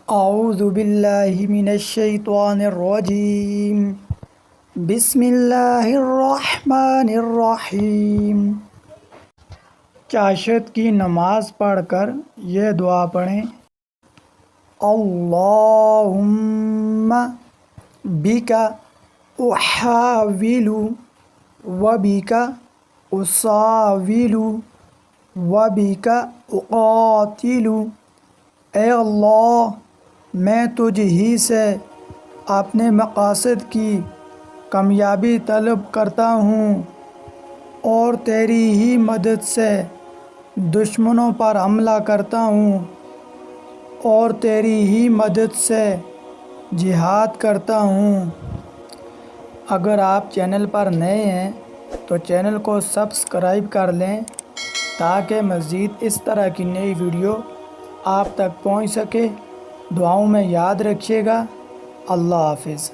اعوذ باللہ من الشیطان الرجیم بسم اللہ الرحمن الرحیم۔ چاشت کی نماز پڑھ کر یہ دعا پڑھیں: اللہم بک احاول وبک اساول وبک اقاتل۔ اے اللہ، میں تجھ ہی سے اپنے مقاصد کی کامیابی طلب کرتا ہوں اور تیری ہی مدد سے دشمنوں پر حملہ کرتا ہوں اور تیری ہی مدد سے جہاد کرتا ہوں۔ اگر آپ چینل پر نئے ہیں تو چینل کو سبسکرائب کر لیں تاکہ مزید اس طرح کی نئی ویڈیو آپ تک پہنچ سکے۔ دعاؤں میں یاد رکھیے گا۔ اللہ حافظ۔